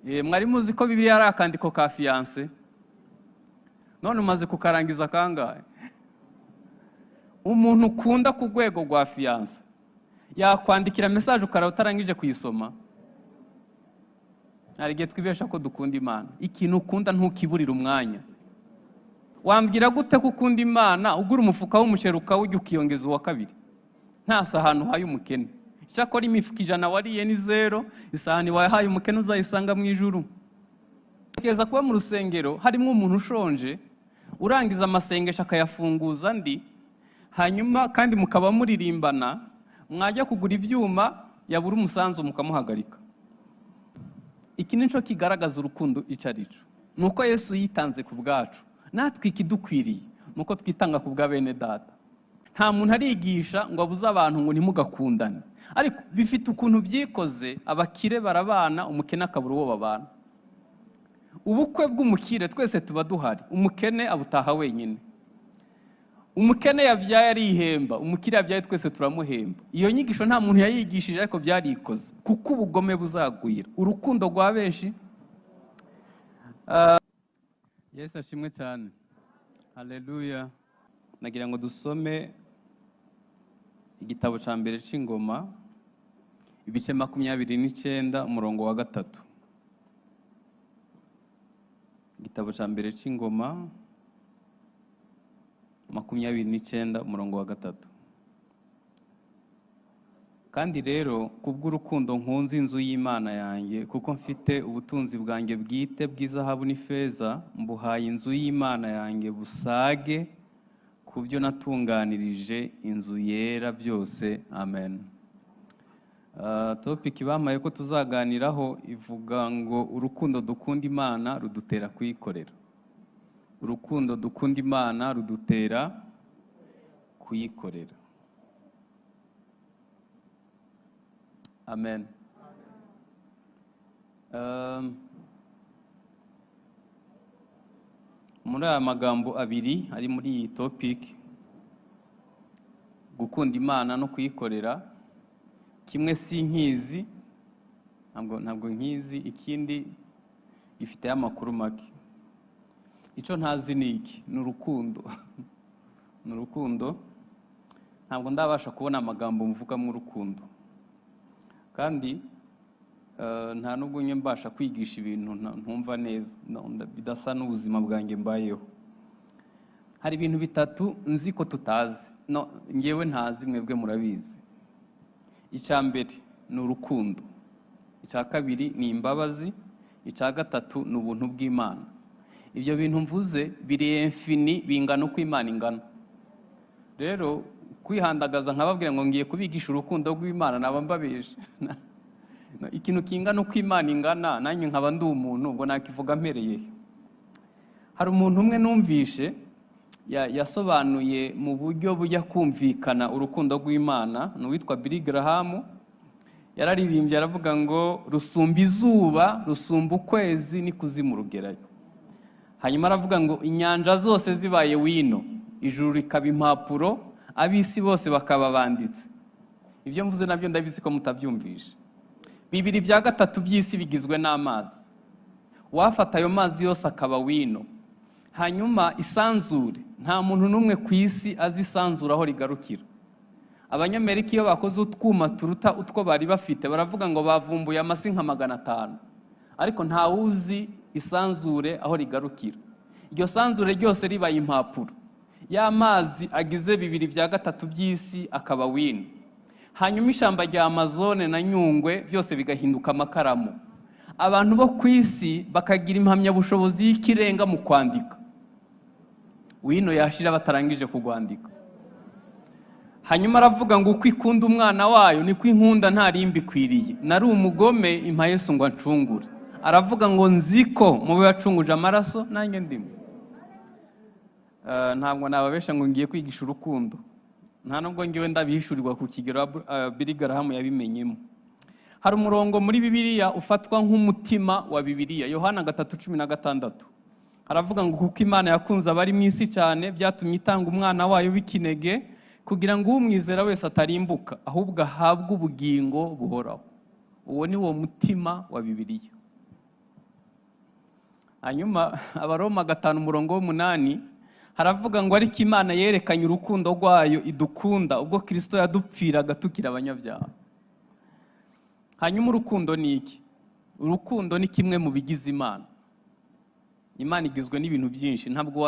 Mwari muzi ko Bibiliya ari akandiko ka fiance? None umaze kukarangiza kangahe? Umuntu ukunda ku rwego rwa fiance yakwandikira message ukara utarangije kuyisoma? Hari igihe twibesha ko dukunda Imana. Ikintu ukunda ntukiburira umwanya. Wambwira gute ko ukunda Imana ugura umufuka w'umuceri ukawujya ukiyongeza uwa kabiri? Nta sahani uhaye umukene. Cyakora imifuka 100 wariye ni 0, isahani wahaye umukene uzayisanga mu ijuru. Kugeza kuba mu rusengero harimo umuntu ushonje, urangiza amasengesho akayafunguza andi, hanyuma kandi mukaba muririmbana, mwajya kugura ibyuma yabura umusanzu mukamuhagarika. Iki nico kigaragaza urukundo icarico. Nuko Yesu yitanze ku bwacu, natwe ikidukwiriye nuko twitanga ku bwa bene data. Nta muntu arigisha ngo abuze abantu ngo ntimugakundane, ariko bifite ukuntu byikoze. Abakire barabana, umukene akabura uwo babana. Ubukwe bw'umukire twese tuba duhari, umukene abutaha wenyine. Umukene yabyaye arihemba, umukire yabyaye twese turamuhemba. Iyo nyigisho nta muntu yayigishije, ariko byarikoze kuko ubugome buzagwira. Urukundo rwa benshi. Yesu ashimwe cyane. Haleluya. Nagira ngo dusome igitabo cya mbere c'ingoma, ibice 29 umurongo wa 3. Igitabo cya mbere c'ingoma 29 umurongo wa 3. Kandi rero kubw'urukundo nkunze inzu y'Imana yanjye, kuko mfite ubutunzi bwanjye bwite bw'izahabu n'ifeza, mbuhaye inzu y'Imana yanjye busage kubyo natunganirije inzu yera byose. Amen. Topic bamaye ko tuzaganiraho ivuga ngo urukundo dukunda Imana rudutera kuyikorera. Urukundo dukunda Imana rudutera kuyikorera. Amen. Muri aya magambo abiri ari muri iyi topic, gukunda Imana no kuyikorera, kimwe si nkizi, ntabwo nkizi, ikindi gifite amakuru make. Icyo ntazi ni iki? Ni urukundo. Ni urukundo. Ntabwo ndabasha kubona amagambo mvuga mu rukundo, kandi nta nubwo nye mbasha kwigisha ibintu ntumva neza, bidasa n'ubuzima bwanjye mbayeho. Hari ibintu bitatu nzi ko tutazi, ngewe ntazi, mwebwe murabizi. Icya mbere ni urukundo, icya kabiri ni imbabazi, icya gatatu ni ubuntu bw'Imana. Ibyo bintu mvuze biri infini, bingana uko Imana ingana. Rero kwihandagaza nkababwira ngo ngiye kubigisha urukundo rw'Imana naba mbabeje. Ikintu kingana uko Imana ingana, nanjye nkaba ndi umuntu, ubwo nakivuga mpereye. Hari umuntu umwe numvishe yasobanuye mu buryo bujya kumvikana urukundo rw'Imana, n'uwitwa Billy Graham. Yararirimbye aravuga ngo rusumba izuba, rusumba ukwezi, n'ikuzimu rugerayo. Hanyuma aravuga ngo inyanja zose zibaye wino, ijuru rikaba impapuro, abisi bose bakaba banditse. Ibyo mvuze nabyo ndabizi ko mutabyumvisha. 2/3 by'isi bigizwe n'amazi. Wafata ayo mazi yose akaba wino. Hanyuma isanzure, nta muntu n'umwe ku isi azi isanzure aho rigarukira. Abanyamerika iyo bakoze utwuma turuta utwo bari bafite, baravuga ngo bavumbuye amasi nka 500, ariko nta wuzi isanzure aho rigarukira. Iryo sanzure ryose ribaye impapuro. Ya mazi agize 2/3 by'isi akaba wino. Hanyuma ishamba rya Amazone na Nyungwe byose bigahinduka amakaramu. Abantu bo ku isi bakagira impamyabushobozi y'ikirenga mu kwandika. Wino yashira batarangije kugwandika. Hanyuma aravuga ngo uko ikunda umwana wayo niko inkunda nta rimbi kwiriye. Nari umugome impa Yesu ngo ncungure. Aravuga ngo nziko mube wacunguje amaraso nanjye ndimo. Ntabwo nababesha ngo ngiye kwigisha urukundo. Nta nubwo ngiwe ndabihishurirwa ku kigero Billy Graham yabimenyemo. Hari umurongo muri Bibiliya ufatwa nk'umutima wa Bibiliya, Yohana 3:16. Aravuga ngo kuko Imana yakunze abari mu isi cyane, byatumye itanga umwana wayo w'ikinege, kugira ngo umwizera wese atarimbuka, ahubwo ahabwe ubugingo buhoraho. Uwo ni wo mutima wa Bibiliya. hanyuma abaroma 5:8 haravuga ngo ariko Imana yerekanye urukundo rwayo idukunda ubwo Kristo yadupfiraga tukiri abanyabyaha. Hanyuma urukundo ni iki? Urukundo ni kimwe mu bigize Imana. Imana igizwe n'ibintu byinshi, ntabwo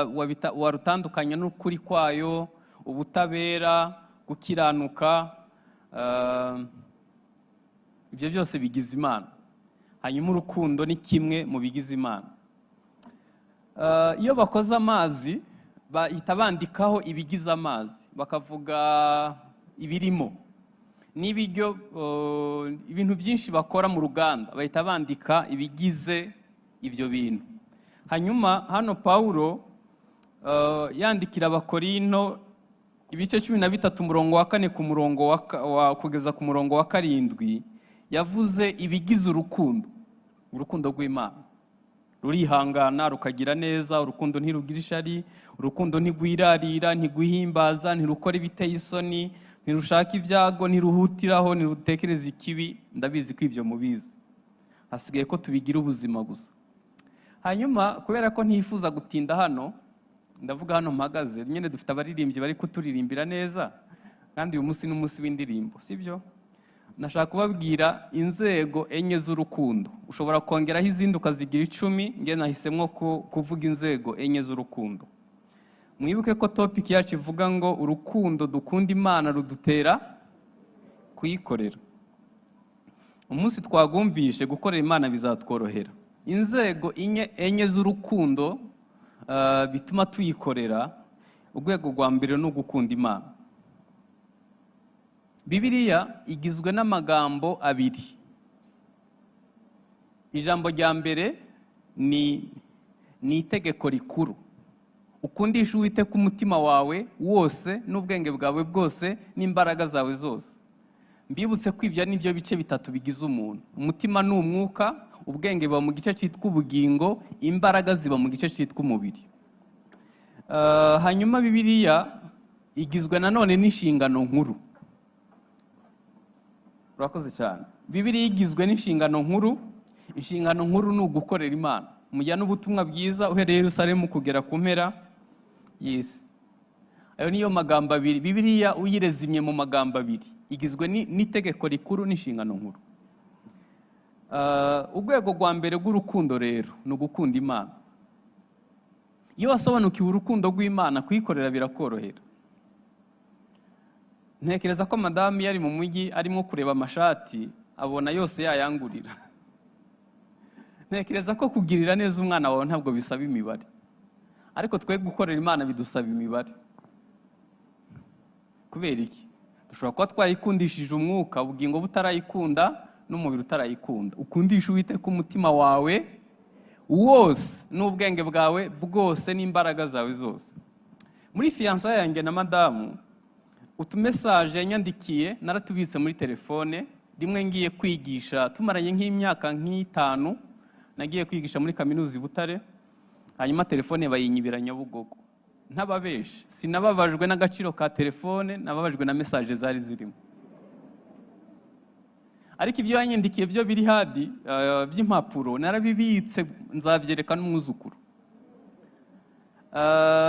warutandukanya n'ukuri kwayo, ubutabera, gukiranuka, ibyo byose bigize Imana. Hanyuma urukundo ni kimwe mu bigize Imana. Iyo bakoze amazi bahita bandikaho ibigize amazi, bakavuga ibirimo n'ibiryo, ibintu byinshi bakora mu ruganda bahita bandika ibigize ibyo bintu. Hanyuma hano Paulo yandikira abakorinto ibice 13 umurongo wa 4 ku murongo kugeza ku murongo wa 7 yavuze ibigize urukundo rw'Imana. Rurihangana, rukagira neza, urukundo ntirugira ishari, urukundo ntigwirarira, ntiguhimbaza, ntirukora ibiteye isoni, ntirushaka ibyago, ntiruhutiraho, ntirutekereza ikibi. Ndabizi ko ibyo mubizi, hasigaye ko tubigira ubuzima gusa. Hanyuma kubera ko ntifuza gutinda hano, ndavuga hano mpagaze, nyine dufite abaririmbyi bari kuturirimbira neza, kandi uyu munsi n'umunsi w'indirimbo, sibyo? Nashaka kubabwira inzego enye z'urukundo. Ushobora kongeraho izindi ukazigira 10, nge nahisemo kuvuga inzego enye z'urukundo. Mwibuke ko topic yacu ivuga ngo urukundo dukunda Imana rudutera kuyikorera. Umunsi twagumvishe gukorera Imana bizatworohera. Inzego enye z'urukundo bituma tuyikorera. Urwego rwa mbere no gukunda Imana. Bibiliya igizwe n'amagambo abiri. Ijambo rya mbere ni itegeko rikuru. Ukundisha Uwiteka umutima wawe wose n'ubwenge bwawe bwose n'imbaraga zawe zose. Mbibutse ko ibyo nibyo bice bitatu bigize umuntu. Umutima ni umwuka, ubwenge buba mu gice cyitwa ubugingo, imbaraga ziba mu gice cyitwa umubiri. Hanyuma Bibiliya igizwe nanone n'inshingano nkuru. Urakoze cyane. Bibiliya igizwe n'inshingano nkuru. Inshingano nkuru ni ugukorera Imana. Mujya n'ubutumwa bwiza uhereye Yerusalemu kugera ku mpera y'isi. Ayo niyo magambo abiri. Bibiliya uyirezimye mu magambo abiri. Igizwe n'itegeko rikuru n'inshingano nkuru. Urwego rwa mbere rw'urukundo rero ni ugukunda Imana. Iyo wasobanukiwe urukundo rw'Imana, kuyikorera birakorohera. Ntekereza ko madamu yari mu mujyi arimo kureba amashati, abona yose yayangurira. Ntekereza ko kugirira neza umwana wawe ntabwo bisaba imibare, ariko twe gukorera Imana bidusaba imibare. Kubera iki? Dushobora kuba twayikundishije umwuka, ubugingo butarayikunda n'umubiri utarayikunda. Ukundisha Uwiteka umutima wawe wose n'ubwenge bwawe bwose n'imbaraga zawe zose. Muri fiança yanjye na madamu, utumesaje yanyandikiye naratubitse muri telefone. Rimwe ngiye kwigisha, tumaranye nk'imyaka 5, nagiye kwigisha muri kaminuza i Butare, hanyuma telefone bayinyibira Nyabugogo. Ntababeshe, sinababajwe n'agaciro ka telefone, nababajwe na message zari zirimo. Ariko ibyo yanyandikiye byo biri hadi by'impapuro narabibitse, nzabyereka n'umwuzukuru.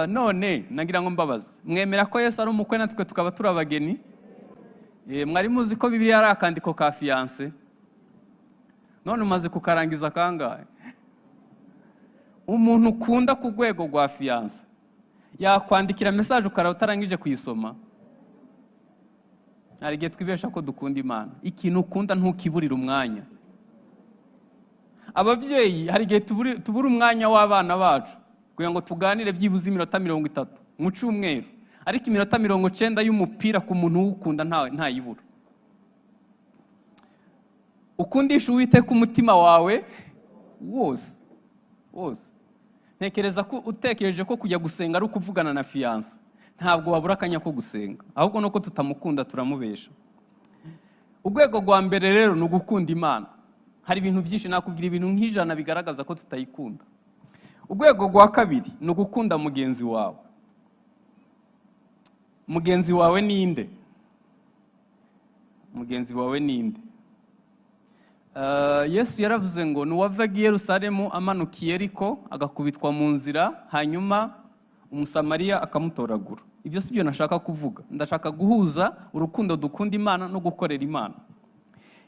None nagira ngo mbabaze, mwemera ko Yesu ari umukwe natwe tukaba turi abageni? Mwari muzi ko Bibiliya ari akandiko ka fiancé? None umaze kukarangiza kangahe? Umuntu ukunda ku rwego rwa fiancé yakwandikira message ukara utarangije kuyisoma? Hari igihe twibesha ko dukunda Imana. Ikintu ukunda ntukiburira umwanya. Ababyeyi hari igihe tubura umwanya w'abana bacu kugira ngo tuganire byibuze iminota 30 mu cyumweru, ariko iminota 90 y'umupira ku muntu ukunda ntayibura. Ukundisha Uwiteka umutima wawe wose. Ntekereza ko utekereje ko kujya gusenga ari ukuvugana na fiancé, ntabwo wabura akanya ko gusenga, ahubwo nuko tutamukunda turamubesha. Urwego rwa mbere rero ni ugukunda Imana. Hari ibintu byinshi, nakubwira ibintu nk'ijana bigaragaza ko tutayikunda. Urwego rwa kabiri ni ugukunda mugenzi wawe. Mugenzi wawe ninde? Mugenzi wawe ninde? Yesu yaravuze ngo nuwavaga i Yerusalemu amanukiye ariko agakubitwa mu nzira, hanyuma umusamariya akamutoragura. Ibyo si byo nashaka kuvuga. Ndashaka guhuza urukundo dukunda Imana no gukorera Imana.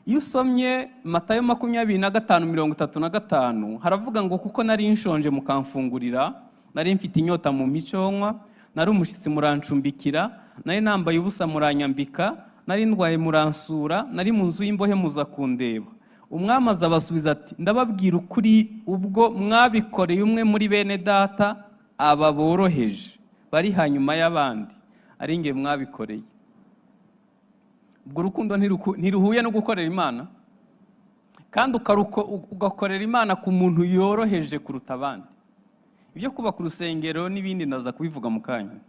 Iyo usomye Matayo 25:35 haravuga ngo kuko nari nshonje mukamfungurira, nari mfite inyota mu micyonwa, nari umushyitsi murancumbikira, nari nambaye ubusa muranyambika, nari ndwaye muransura, nari mu nzu y'imbohe muza kundeba. Umwami azabasubiza ati ndababwira ukuri, ubwo mwabikoreye umwe muri bene data aba boroheje bari hanyuma y'abandi, ari nge mwabikoreye. Ubwo urukundo ntiruhuye no gukorera Imana, kandi ugakorera Imana ku muntu yoroheje kuruta abandi. Ibyo kubaka urusengero n'ibindi ndaza kubivuga mu kanya.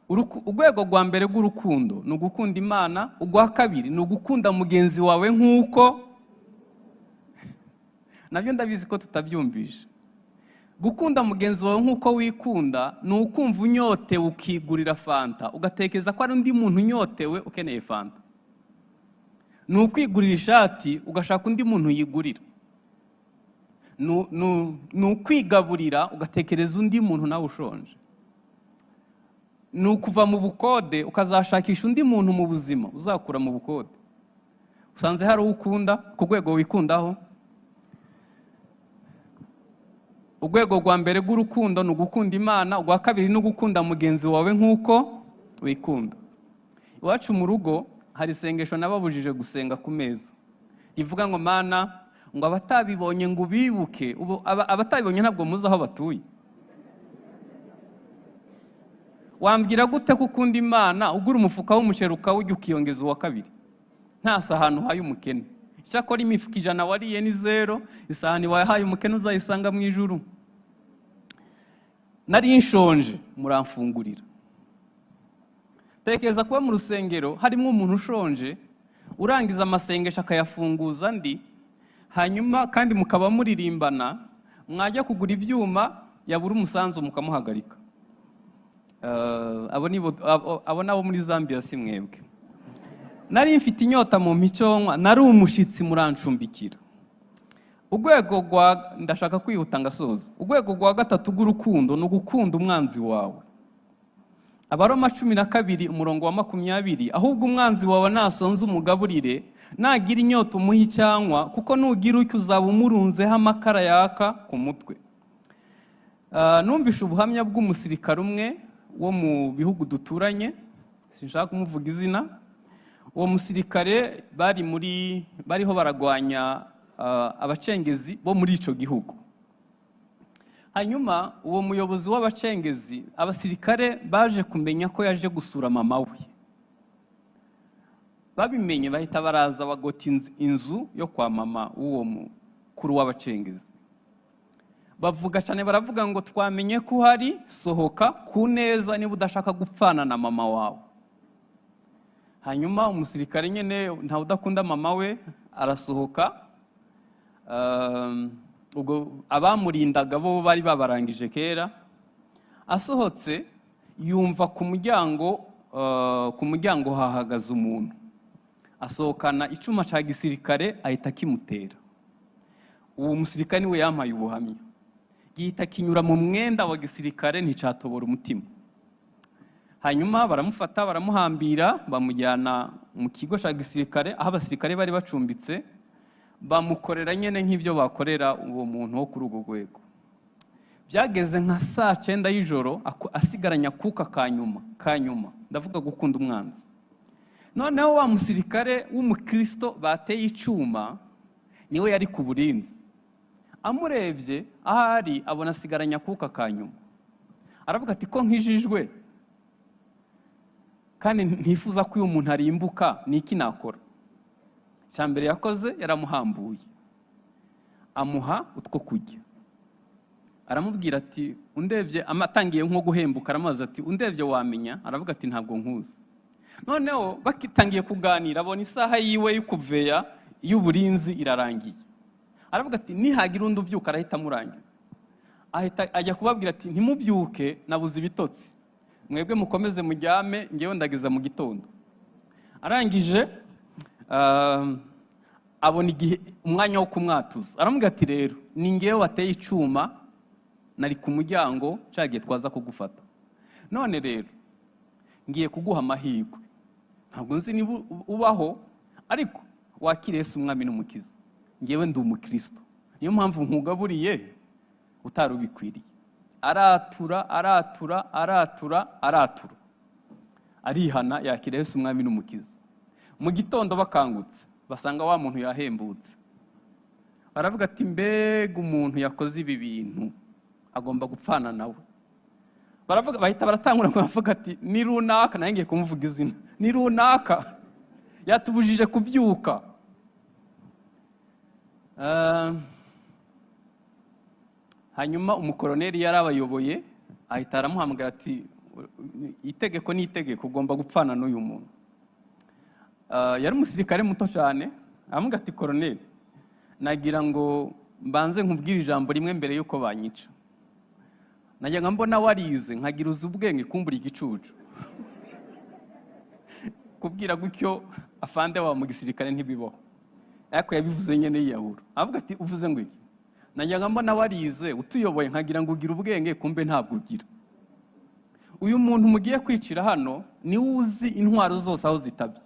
Urwego rwa mbere rw'urukundo ni ugukunda Imana, urwa kabiri ni ugukunda mugenzi wawe nk'uko nabyo ndabizi ko tutabyumvisha. Gukunda mugenzi wawe nk'uko wikunda ni ukumva unyotewe ukigurira fanta, ugatekereza ko ari undi muntu unyotewe ukeneye fanta. Ni ukwigurira ishati ugashaka undi muntu yigurira. Ni ukwigaburira ugatekereza undi muntu nawe ushonje. Ni ukuva mu bukode ukazashakisha undi muntu mu buzima uzakura mu bukode. Usanze hari ukunda ku rwego wikundaho. Urwego rwa mbere rw'urukundo ni ugukunda Imana, urwa kabiri ni ugukunda mugenzi wawe nk'uko wikunda. Iwacu mu rugo hari isengesho nababujije gusenga ku meza. Rivuga ngo Mana, ngo abatabibonye ngo ubibuke. Abatabibonye ntabwo muzi aho batuye. Wambwira gute ko ukunda Imana ugura umufuka w'umuceri ukawujya ukiyongeza uwa kabiri? Nta sahani uhaye umukene. Icyakora imifuka 100 wariye ni 0, isahani wahaye umukene uzayisanga mu ijuru. Nari nshonje muramfungurira. Tekereza kuba mu rusengero harimo umuntu ushonje, urangiza amasengesho akayafunguza ndi, hanyuma kandi mukaba muririmbana, mwajya kugura ibyuma yabura umusanzu mukamuhagarika. Abo nabo muri Zambia si mwebwe. Nari mfite inyota mu micyonwa, nari umushyitsi murancumbikira. Ndashaka kwihuta ngasoza. Urwego rwa gatatu rw'urukundo ni ugukunda umwanzi wawe. Abaroma 12:20, ahubwo umwanzi wawe nasonze umugaburire, nagira inyota umuhe icyanywa, kuko nugira ucyo uzaba umurunzeho amakara yaka ku mutwe. Numvishe ubuhamya bw'umusirikare umwe wo mu bihugu duturanye, sinshaka kumuvuga izina. Uwo musirikare bariho baragwanya abacengezi bo muri ico gihugu. Hanyuma uwo muyobozi w'abacengezi, abasirikare baje kumenya ko yaje gusura mama we. Babimenye bahita baraza bagota inzu yo kwa mama uwo mukuru w'abacengezi. Bavuga cyane, baravuga ngo twamenye ko hari, sohoka ku neza niba udashaka gupfana na mama wawe. Hanyuma umusirikare nyene nta udakunda mama we arasohoka. Ubwo abamurindaga bo bari babarangije kera. Asohotse yumva ku muryango hahagaze umuntu. Asohokana icuma ca gisirikare ahita kimutera. Uwo musirikare niwe yampaye ubuhamya. Gihita kinyura mu mwenda wa gisirikare nticatobora umutima. Hanyuma baramufata baramuhambira, bamujyana mu kigo ca gisirikare aho abasirikare bari bacumbitse, bamukorera nyene nk'ibyo bakorera uwo muntu wo kuri urwo rwego. Byageze nka 9:00 y'ijoro asigaranya kuka kanyuma, ndavuga gukunda umwanzi. Noneho wa musirikare w'umukristo bateye icuma niwe yari ku burinzi. Amurebye ahari abona asigaranya kuka kanyuma. Aravuga ati ko nkijijwe kandi ntifuza ko uyu muntu arimbuka, niki nakora? Cyambere yakoze yaramuhambuye, amuha utwo kujya. Aramubwira ati undebye, amatangiye nko guhembuka, aramaze ati undebye wamenya? Aravuga ati ntabwo nkuzi. Noneho bakitangiye kuganira, abona isaha yiwe y'ukuveya y'uburinzi irarangiye. Aravuga ati nihagira undi ubyuka arahita murangiza. Ahita ajya kubabwira ati ntimubyuke, nabuze ibitotsi, mwebwe mukomeze mujyame, ngewe ndageza mu gitondo. Arangije abona igihe umwanya wo kumwatuza, aramubwira ati rero ni ngewe wateye icuma, nari ku muryango cagiye twaza kugufata, none rero ngiye kuguha amahirwe, ntabwo nzi niba ubaho ariko wakire Yesu umwami n'umukiza, ngewe ndi umukristo, niyo mpamvu nkugaburiye utari ubikwiriye. Aratura aratura aratura aratura, arihana yakira Yesu umwami n'umukiza. Mu gitondo bakangutse basanga wa muntu yahembutse, baravuga ati mbega umuntu yakoze ibi bintu agomba gupfana nawe. Baravuga bahita baratangura kuvuga ati ni runaka, naye ngiye kumuvuga izina, ni runaka yatubujije kubyuka. Hanyuma umukoroneri yarabayoboye ahita aramuhamagara ati itegeko ni itegeko, ugomba gupfana n'uyu muntu. Yari umusirikare muto cyane, aramubwira ati koroneri, nagira ngo mbanze nkubwire ijambo rimwe mbere yuko banyica. Najyaga mbona warize nkagira uzi ubwenge kumbura igicucu. Kubwira gutyo afande wa mu gisirikare ntibibaho, ariko yabivuze nyene yiyahura. Avuga ati uvuze ngo iki? Najyaga mbona warize utuyoboye nkagira ngo ugira ubwenge, kumbe ntabwo ugira. Uyu muntu mugiye kwicira hano ni uzi intwaro zose aho zitabye,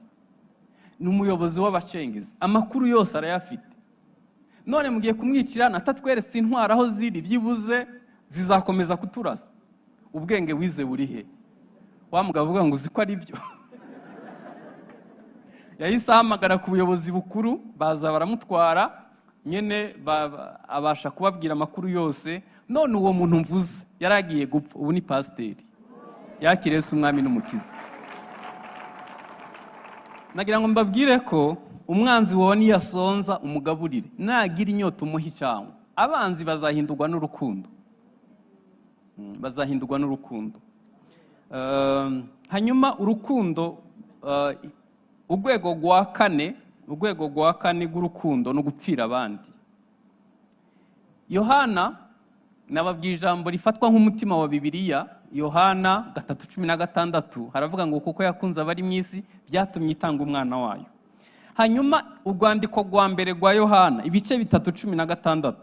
ni umuyobozi w'abacengezi, amakuru yose arayafite. None mugiye kumwicira natatweretse intwaro aho ziri, byibuze zizakomeza kuturasa. Ubwenge wize buri he? Wa mugabo avuga ngo uzi ko ari byo. Yahise ahamagara ku buyobozi bukuru, baza baramutwara, nyene abasha kubabwira amakuru yose. None uwo muntu mvuze yaragiye gupfa, ubu ni pasiteri, yakira Yesu umwami n'umukiza. Nagira ngo mbabwire ko umwanzi wawe niyasonza umugaburire, nagira inyota umuha icyango. Abanzi bazahindurwa n'urukundo, bazahindurwa n'urukundo. Hanyuma urukundo, urwego rwa kane rw'urukundo no gupfira abandi. Yohana nababwiye ijambo rifatwa nk'umutima wa Bibiliya, Yohana 3:16 haravuga ngo kuko yakunze abari mu isi byatumye itanga umwana wayo. Hanyuma urwandiko rwa mbere rwa Yohana ibice 3:16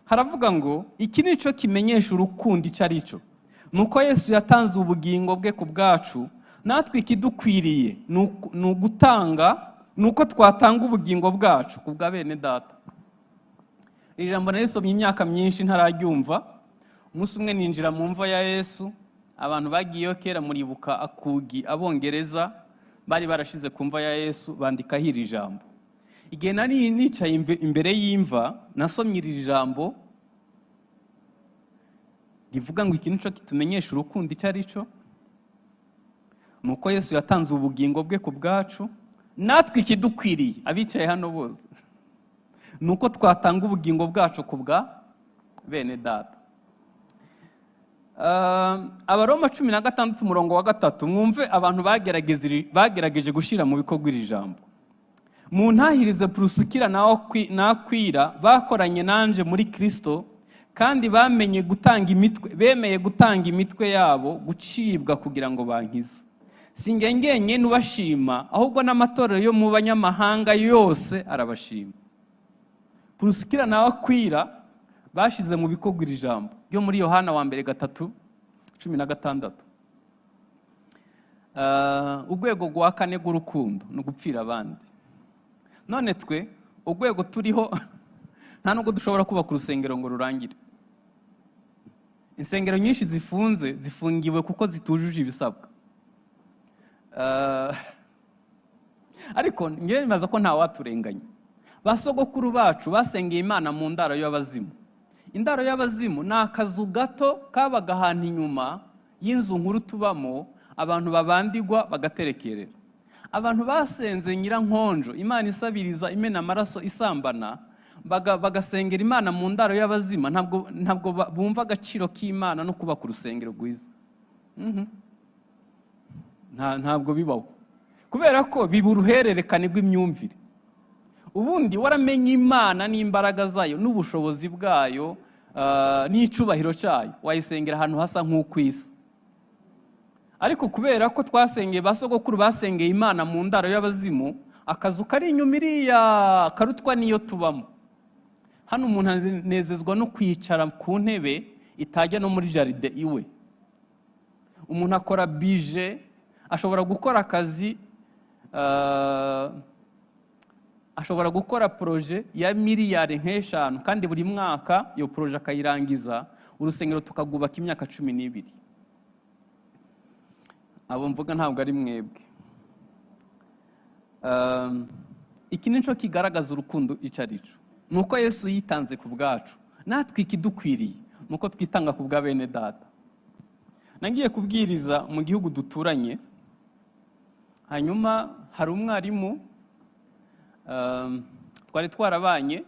haravuga ngo iki nico kimenyesha urukundo icyo ari cyo, nuko Yesu yatanze ubugingo bwe ku bwacu, natwe ikidukwiriye nuko twatanga ubugingo bwacu ku bwa bene data. Iri jambo narisomye imyaka myinshi ntararyumva. Umunsi umwe ninjira mu mva ya Yesu, abantu bagiyeyo kera muribuka akugi abongereza bari barashize ku mva ya Yesu bandika hiri jambo. Igihe nari nicaye imbere y'imva nasomye iri jambo rivuga ngo iki nico kitumenyesha urukundo icyo ari cyo, nuko Yesu yatanze ubugingo bwe ku bwacu, natwe ikidukwiriye abicaye hano bose nuko twatanga ubugingo bwacu ku bwa bene data. Abaroma 16:3 mwumve abantu bagerageje gushira mu bikorwa iri jambo. Mu ntahirize Prusikira nakwira bakoranye nanje muri Kristo, kandi bemeye gutanga imitwe yabo gucibwa kugira ngo bankize. Singengenye nubashima, ahubwo n'amatorero yo mu banyamahanga yose arabashima. Prusikira nakwira bashize mu bikorwa iri jambo ryo muri Yohana wa mbere 3:16. Urwego rwa kane rw'urukundo no gupfira abandi. None twe urwego turiho nta nubwo dushobora kubaka urusengero ngo rurangire. Insengero nyinshi zifungiwe kuko zitujuje ibisabwa. Ariko ngiye bimaze ko nta waturenganya. Basogokuru bacu basengeye Imana mu ndaro y'abazimu. Indaro y'abazimu ni akazu gato kabaga ahantu inyuma y'inzu nkuru tubamo, abantu babandigwa bagaterekerera. Abantu basenze Nyirankonjo, Imana isabiriza imena amaraso isambana, bagasengera Imana mu ndaro y'abazima, ntabwo bumva agaciro k'Imana no kubaka urusengero rwiza. Ntabwo bibaho, kubera ko biba uruhererekane rw'imyumvire. Ubundi waramenye Imana n'imbaraga zayo n'ubushobozi bwayo n'icubahiro cyayo, wayisengera ahantu hasa nk'ukwisi. Ariko kubera ko twasengeye basogokuru basengeye Imana mu ndaro y'abazimu, akazu kari inyuma iriya karutwa niyo tubamo. Hano umuntu anezezwa no kwicara ku ntebe itajya no muri jaride iwe. Umuntu akora bije, ashobora gukora akazi, ashobora gukora proje ya miliyari nk'eshanu, kandi buri mwaka iyo proje akayirangiza, urusengero tukagubaka imyaka 12. Abo mvuga ntabwo ari mwebwe. Iki nico kigaragaza urukundo icarico, nuko Yesu yitanze ku bwacu, natwe ikidukwiriye nuko twitanga ku bwa bene data. Nagiye kubwiriza mu gihugu duturanye, hanyuma hari umwarimu twari twarabanye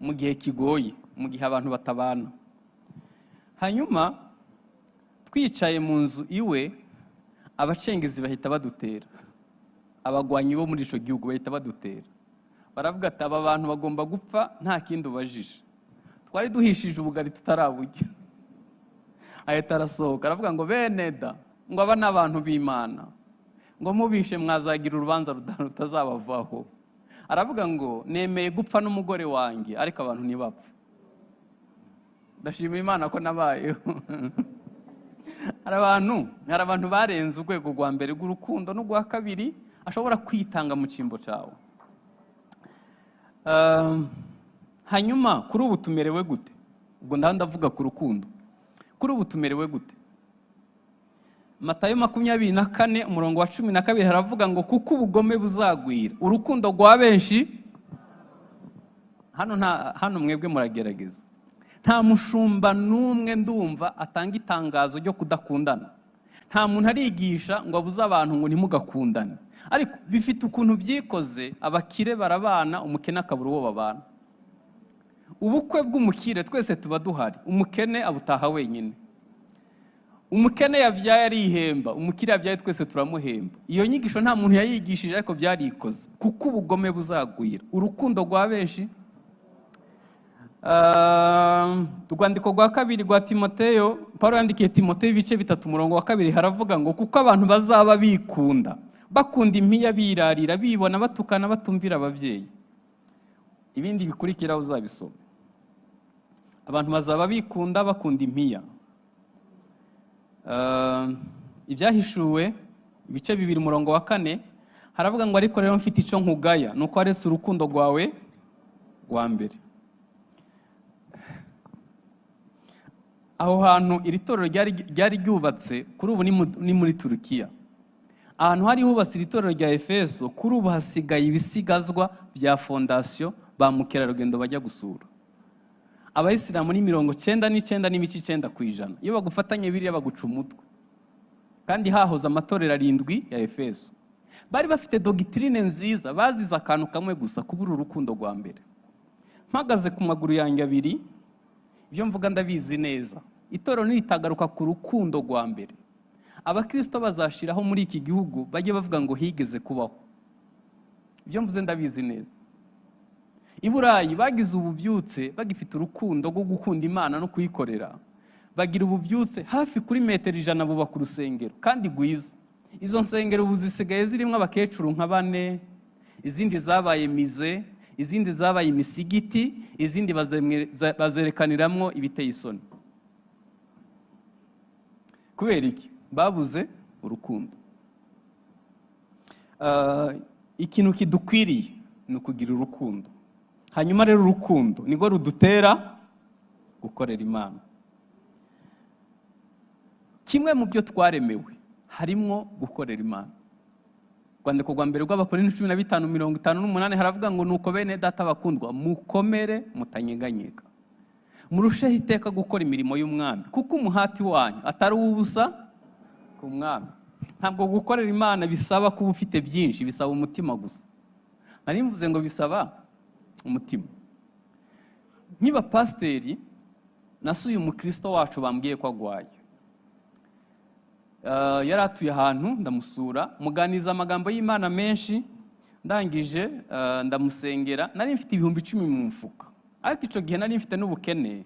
mu gihe kigoye, mu gihe abantu batabana. Hanyuma twicaye mu nzu iwe, abacengezi bahita badutera, abagwanyi bo muri ico gihugu bahita badutera. Baravuga ati aba bantu bagomba gupfa nta kindi ubajije. Twari duhishije ubugari tutaraburya. Ahita arasohoka aravuga ngo bene da, ngo aba n'abantu b'Imana, ngo mubishe mwazagira urubanza rutazabavaho. Aravuga ngo nemeye gupfa n'umugore wanjye ariko abantu ntibapfa. Ndashimira Imana ko nabayeho. Hari abantu barenze urwego rwa mbere rw'urukundo n'urwa kabiri, ashobora kwitanga mu cyimbo cyawe. Hanyuma kuri ubu tumerewe gute? Ubwo ndavuga ku rukundo. Kuri ubu tumerewe gute? Matayo 24 umurongo wa 12 haravuga ngo kuko ubugome buzagwira, urukundo rwa benshi. Hano mwebwe muragerageza. Nta mushumba n'umwe ndumva atanga itangazo ryo kudakundana. Nta muntu arigisha ngo abuze abantu ngo nimugakundane. Ariko bifite ukuntu byikoze, abakire barabana, umukene akabura uwo babana. Ubukwe bw'umukire twese tuba duhari, umukene abutaha wenyine. Umukene yabyaye arihemba, umukire yabyaye twese turamuhemba. Iyo nyigisho nta muntu yayigishije ariko byarikoze. Kuko ubugome buzagwira, urukundo rwa benshi. Urwandiko rwa kabiri rwa Timoteyo, Paulo yandikiye Timoteyo ibice 3 umurongo wa 2 haravuga ngo kuko abantu bazaba bikunda, bakunda impiya, birarira, bibona, batukana, batumvira ababyeyi. Ibindi bikurikira uzabisoma. Abantu bazaba bikunda, bakunda impiya. Ibyahishuwe ibice 2 umurongo wa 4 haravuga ngo ariko rero mfite ico nkugaya, nuko arese urukundo rwawe rwa mbere. Aho hantu iri torero ryari ryubatse kuri ubu ni muri Turukiya. Ahantu hari hubatse iri torero rya Efeso, kuri ubu hasigaye ibisigazwa bya fondation ba mukerarugendo bajya gusura. Abayisilamu ni 99.9%. Iyo bagufatanye biriya baguca umutwe. Kandi hahoze amatorero 7 ya Efeso. Bari bafite doctrine nziza, baziza akantu kamwe gusa, kubura urukundo rwa mbere. Mpagaze ku maguru yanjye abiri, ibyo mvuga ndabizi neza. Itorero nitagaruka ku rukundo rwa mbere, abakristo bazashiraho muri iki gihugu bajye bavuga ngo higeze kubaho. Ibyo mvuze ndabizi neza. I Burayi bagize ububyutse, bagifite urukundo rwo gukunda Imana no kuyikorera. Bagira ububyutse hafi kuri metero 100 bubaka urusengero kandi gwiza. Izo nsengero buzisigaye zirimo abakecuru nka 4, izindi zabaye mize, izindi zabaye imisigiti, izindi bazerekaniramwo ibiteye isoni. Kubera iki? Babuze urukundo. Ikintu kidukwiriye ni ukugira urukundo. Hanyuma rero urukundo niko rudutera gukorera Imana. Kimwe mu byo twaremewe harimo gukorera Imana. Rwandiko rwa mbere rw'Abakorinto 15:58 haravuga ngo nuko bene data bakundwa, mukomere mutanyeganyega, murusheho iteka gukora imirimo y'umwami, kuko umuhati wanyu atari ubusa ku mwami. Ntabwo gukorera Imana bisaba kuba ufite byinshi, bisaba umutima gusa. Nari mvuze ngo bisaba umutima. Niba pasiteri nasuye umukristo wacu bambwiye ko agwaye. Yaratuye ahantu ndamusura, muganiza amagambo y'Imana menshi, ndangije ndamusengera. Nari mfite 10,000 mu mufuka, ariko ico gihe nari mfite n'ubukene,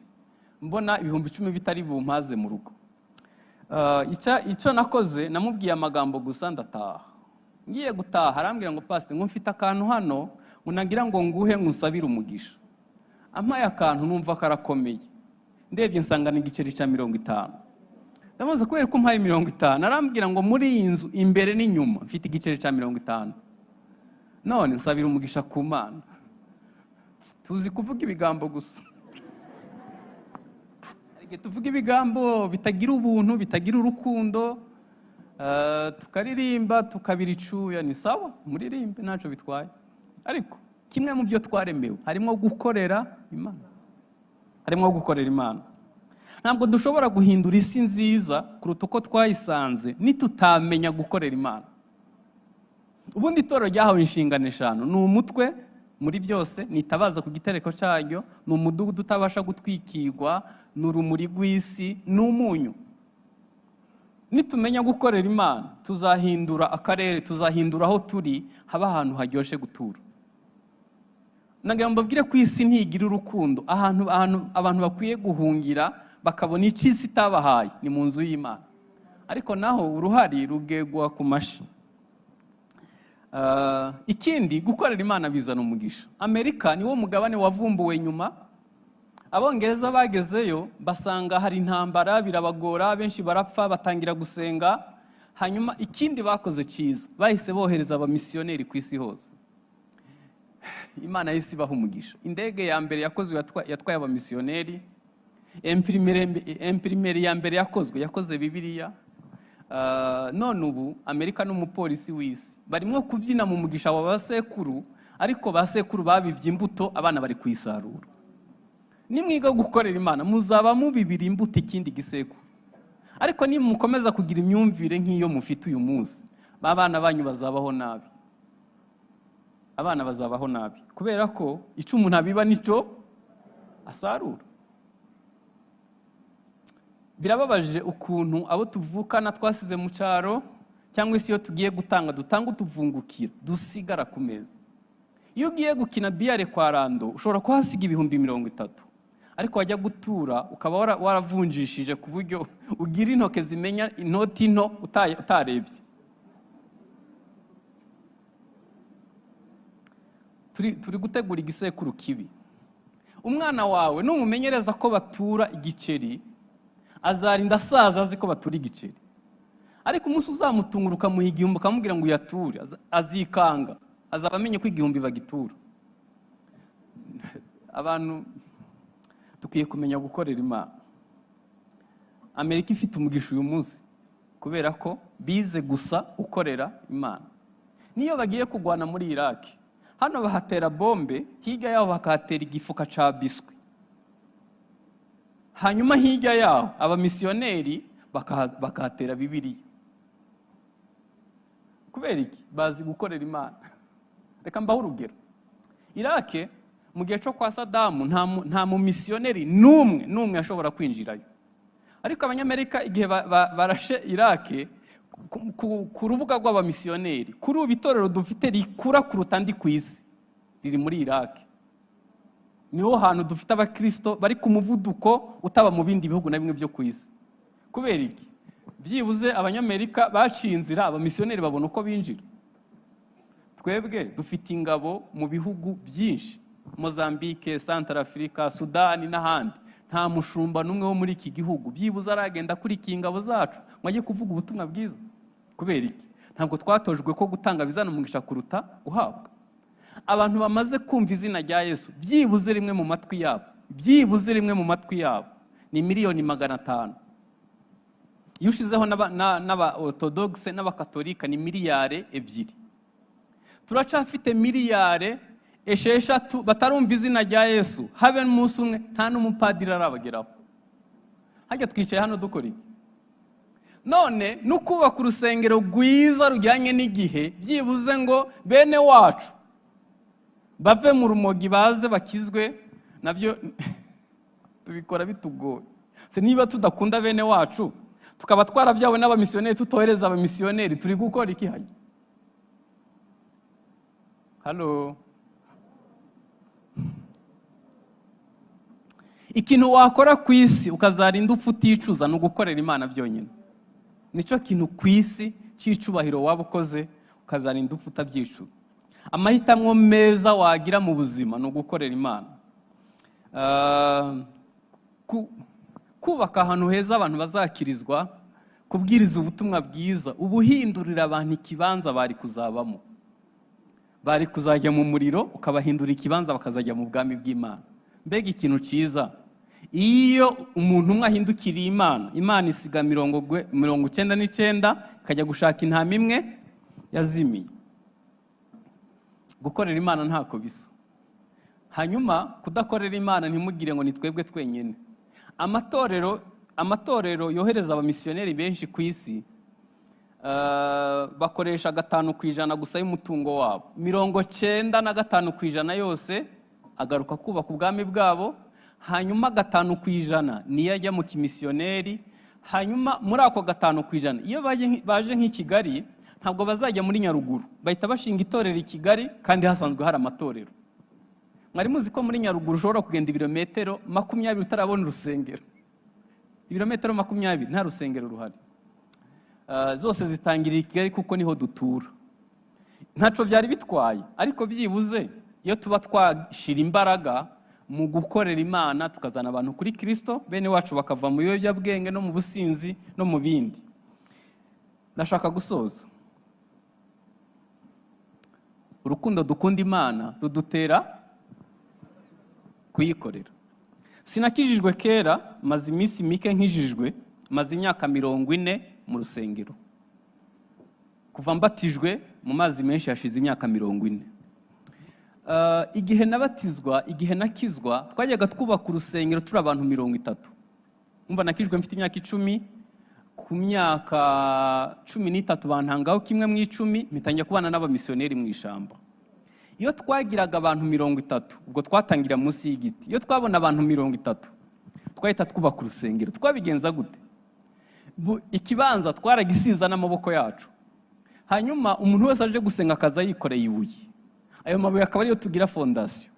mbona 10,000 bitari bumpaze mu rugo. Ico nakoze namubwiye amagambo gusa ndataha. ngiye gutaha arambwira ngo pastor ngo mfite akantu hano unagira ngo nguhe ngusabire umugisha. Ampaye akantu numva karakomeye, ndebye nsanga ni igiceri cya 50. Ndamaze kubera ko mpaye 50, arambwira ngo muri iyi nzu imbere n'inyuma mfite igiceri cya 50. None nsabira umugisha ku Mana. Tuzi kuvuga ibigambo gusa. Tuvuga ibigambo bitagira ubuntu, bitagira urukundo, tukaririmba tukabira icuya, ni sawa muririmbe ntacyo bitwaye. Ariko kimwe mu byo twaremewe harimo gukorera Imana. Harimo gukorera Imana. Ntabwo dushobora guhindura isi nziza kuruta uko twayisanze nitutamenya gukorera Imana. Ubundi itorero ryahawe inshingano 5, ni umutwe muri byose, nitabaza ku gitereko cyaryo, ni umudugudu utabasha gutwikirwa, ni urumuri rw'isi, ni umunyu. Nitumenya gukorera Imana tuzahindura akarere, tuzahindura aho turi haba ahantu haryoshye gutura. Nagira mbabwire ko isi ntigira urukundo, abantu bakwiye guhungira bakabona icisi itabahaye ni mu nzu y'Imana. Ariko naho uruhari rugegwa ku mashi. Ikindi gukorera Imana bizana umugisha. Amerika niwo mugabane wavumbuwe nyuma. Abongereza bagezeyo basanga hari intambara, birabagora, benshi barapfa, batangira gusenga. Hanyuma ikindi bakoze cyiza, bahise bohereza abamisiyoneri ku isi hose. Imana yisi baha umugisha. Indege ya mbere yakozwe yatwaye abamisiyoneri. Imprimeri ya mbere yakoze Bibiliya. None ubu Amerika n'umupolisi w'isi barimo kubyina mu mugisha wa basekuru, ariko basekuru babibye imbuto, abana bari kwisarura. Nimwiga gukorera Imana muzaba mubibira imbuto ikindi gisekuru. Ariko nimukomeza kugira imyumvire nk'iyo mufite uyu munsi, babana banyu bazabaho nabi. Abana bazabaho nabi kubera ko icyo umuntu abiba nicyo asarura. Birababaje ukuntu abo tuvukana twasize mu cyaro, cyangwa isi yo tugiye gutanga dutanga utuvungukira dusigara ku meza. Iyo ugiye gukina biyare kwa rando ushobora kuhasiga 30,000, ariko wajya gutura ukaba waravunjishije ku buryo ugira intoke zimenya inoti nto utarebye. Turi gutegura igisekuru kibi. Umwana wawe numumenyereza ko batura igiceri, azarinda asaza azi ko batura igiceri. Ariko umunsi uzamutunguruka mu igihumbi ukamubwira ngo uyature, azikanga, azaba amenye ko igihumbi bagitura. Abantu tukwiye kumenya gukorera Imana. Amerika ifite umugisha uyu munsi kubera ko bize gusa gukorera Imana. Niyo bagiye kugwana muri Iraq, hano bahatera bombe, hirya yaho bakahatera igifuka ca biswi. Hanyuma hirya yaho abamisiyoneri bakahatera Bibiliya. Kubera iki? Bazi gukorera Imana. Reka mbaho urugero. Iraq mu gihe cyo kwa Saddam nta mu misiyoneri numwe ashobora kwinjirayo. Ariko abanyamerika igihe barashe Iraq ku rubuga rw'abamisiyoneri, kuri ubu itorero dufite rikura kuruta andi ku isi riri muri Iraq. Niho hantu dufite abakristo bari ku muvuduko utaba mu bindi bihugu na bimwe byo ku isi. Kubera iki? Byibuze abanyamerika baciye inzira, abamisiyoneri babona uko binjira. Twebwe dufite ingabo mu bihugu byinshi, Mozambique, Central Africa, Sudani n'ahandi. Nta mushumba numwe wo muri iki gihugu byibuze aragenda kuri ingabo zacu mwagiye kuvuga ubutumwa bwiza. Kubera iki? Ntabwo twatojwe ko gutanga bizana umugisha kuruta uhabwa. Abantu bamaze kumva izina rya Yesu byibuze rimwe mu matwi yabo, ni 500,000. Iyo ushizeho n'aba orthodoxe n'abakatolika ni 2 miliyari. Turacafite 1 miliyari 6 batarumva izina rya Yesu, habe n'umunsi umwe nta n'umupadiri arabageraho. Hajya twicaye hano dukora iki? None nukubaka urusengero rwiza rujyanye n'igihe, byibuze ngo bene wacu bave mu rumogi baze bakizwe, nabyo tubikora bitugoye. Se niba tudakunda bene wacu tukaba twarabyawe n'abamisiyoneri, tutohereza abamisiyoneri, turi gukora iki hajya? Halo. Ikintu wakora ku isi ukazarinda upfa uticuza no gukorera Imana byonyine. Nico kintu ku isi cyicubahiro waba ukoze ukazarinda upfa utabyicura. Amahitamo meza wagira mu buzima ni ugukorera Imana. Kubaka ahantu heza abantu bazakirizwa, kubwiriza ubutumwa bwiza, ubuhindurira abantu ikibanza bari kuzabamo. Bari kuzajya mu muriro, ukabahindura ikibanza bakazajya mu bwami bw'Imana. Mbega ikintu cyiza. Iyo umuntu umwe ahindukiriye Imana, Imana isiga 99 ikajya gushaka intama imwe yazimiye. Gukorera Imana ntako bisa. Hanyuma kudakorera Imana ntimugire ngo ni twebwe twenyine. Amatorero yohereza abamisiyoneri benshi ku isi bakoresha 5% gusa y'umutungo wabo. 95% yose agaruka kubaka ubwami bwabo. Hanyuma 5% niyo ajya mu kimisiyoneri. Hanyuma muri ako 5% iyo baje nk'i Kigali ntabwo bazajya muri Nyaruguru, bahita bashinga itorero i Kigali kandi hasanzwe hari amatorero. Mwari muzi ko muri Nyaruguru ushobora kugenda ibirometero 20 utarabona urusengero. Ibirometero 20 nta rusengero ruhari. Zose zitangirira i Kigali kuko niho dutura. Ntaco byari bitwaye, ariko byibuze iyo tuba twashira imbaraga mu gukorera Imana tukazana abantu kuri Kristo, bene wacu bakava mu biyobyabwenge no mu businzi no mu bindi. Ndashaka gusoza. Urukundo dukunda Imana rudutera kuyikorera. Sinakijijwe kera, maze iminsi mike nkijijwe, maze imyaka 40 mu rusengero. Kuva mbatijwe mu mazi menshi yashize imyaka 40. Igihe nabatizwa, igihe nakizwa, twajyaga twubaka urusengero turi abantu 30. Umva nakijwe mfite imyaka 10, ku myaka 13 bantangaho kimwe mu 10 mpitanye kubana n'abamisiyoneri mu ishamba. Iyo twagiraga abantu 30, ubwo twatangira munsi y'igiti. Iyo twabona abantu 30, twahita twubaka urusengero. Twabigenza gute? Ikibanza twaragisiza n'amaboko yacu. Hanyuma umuntu wese aje gusenga akaza yikoreye ibuye. Ayo mabuye akaba ariyo tugira fondation.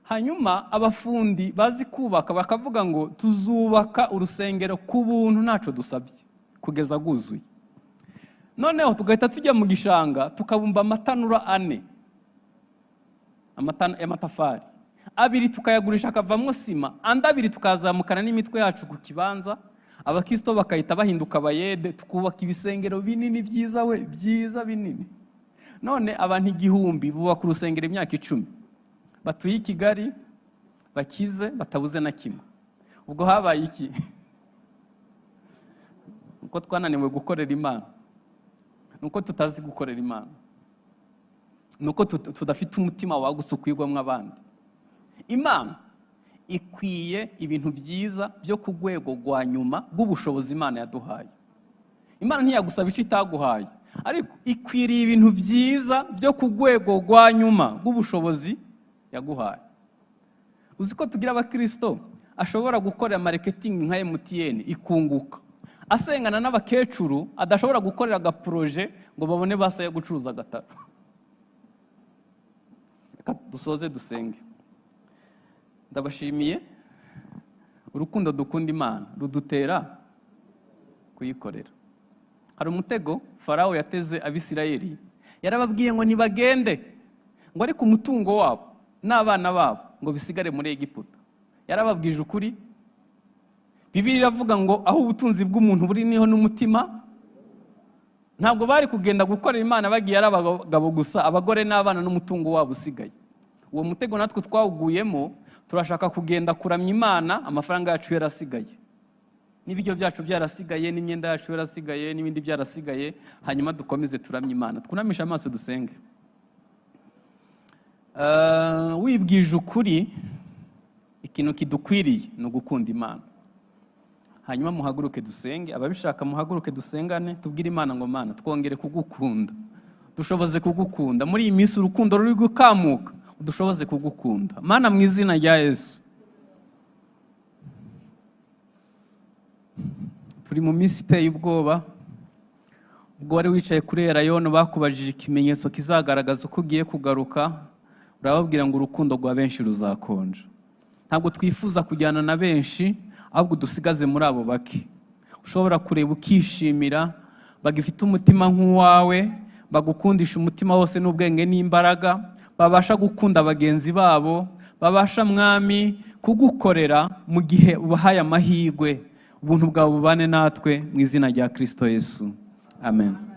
Hanyuma abafundi bazi kubaka bakavuga ngo tuzubaka urusengero ku buntu ntaco dusabye kugeza guzuye. Noneho tugahita tujya mu gishanga tukabumba amatanura 4. Amatafari 2 tukayagurisha akavamwo sima, andi 2 tukazamukana n'imitwe yacu ku kibanza. Abakisto bakahita bahinduka abayede, tukubaka ibisengero binini byiza byiza binini. None abantu 1000 bubaka urusengero imyaka 10. Batuye i Kigali, bakize, batabuze na kimwe. Ubwo habaye iki? Uko twananiwe gukorera Imana. Nuko tutazi gukorera Imana. Nuko tudafite umutima wagutse kwigwamwe abandi. Imana ikwiye ibintu byiza byo ku rwego rwa nyuma bw'ubushobozi Imana yaduhaye. Imana ntiyagusaba icyo itaguhaye, ariko ikwiriye ibintu byiza byo ku rwego rwa nyuma bw'ubushobozi yaguhaye. Uzi ko tugira abakristo ashobora gukorera marketing nka MTN ikunguka, asengana n'abakecuru adashobora gukorera agaproje ngo babone basaye gucuruza gataro. Reka dusoze dusenge. Ndabashimiye. Urukundo dukunda Imana rudutera kuyikorera. Hari umutego Farao yateze Abisirayeli, yarababwiye ngo nibagende ngo ari ku mutungo wabo n'abana babo ngo bisigare muri Egiputa. Yarababwije ukuri. Bibiliya iravuga ngo aho ubutunzi bw'umuntu buri niho n'umutima. Ntabwo bari kugenda gukorera Imana bagiye ari abagabo gusa, abagore n'abana n'umutungo wabo usigaye. Uwo mutego natwe twawuguyemo, turashaka kugenda kuramya Imana, amafaranga yacu yarasigaye, n'ibiryo byacu byarasigaye, n'imyenda yacu yarasigaye, n'ibindi byarasigaye. Hanyuma dukomeze turamya Imana. Twunamisha amaso dusenge. Wibwije ukuri, ikintu kidukwiriye no gukunda Imana. Hanyuma muhaguruke dusenge. Ababishaka muhaguruke dusengane, tubwire Imana ngo Mana twongere kugukunda, dushoboze kugukunda muri iyi minsi urukundo ruri gukamuka, dushoboze kugukunda Mana mu izina rya Yesu. Turi mu minsi iteye ubwoba. Ubwo wari wicaye kuri Erayono bakubajije ikimenyetso kizagaragaza uko ugiye kugaruka, urababwira ngo urukundo rwa benshi ruzakonja. Ntabwo twifuza kujyana na benshi, ahubwo dusigaze muri abo bake ushobora kureba ukishimira, bagifite umutima nk'uwawe, bagukundisha umutima wose n'ubwenge n'imbaraga, babasha gukunda bagenzi babo, babasha mwami kugukorera mu gihe ubahaye amahirwe. Ubuntu bwawe bubane natwe mu izina rya Kristo Yesu. Amen.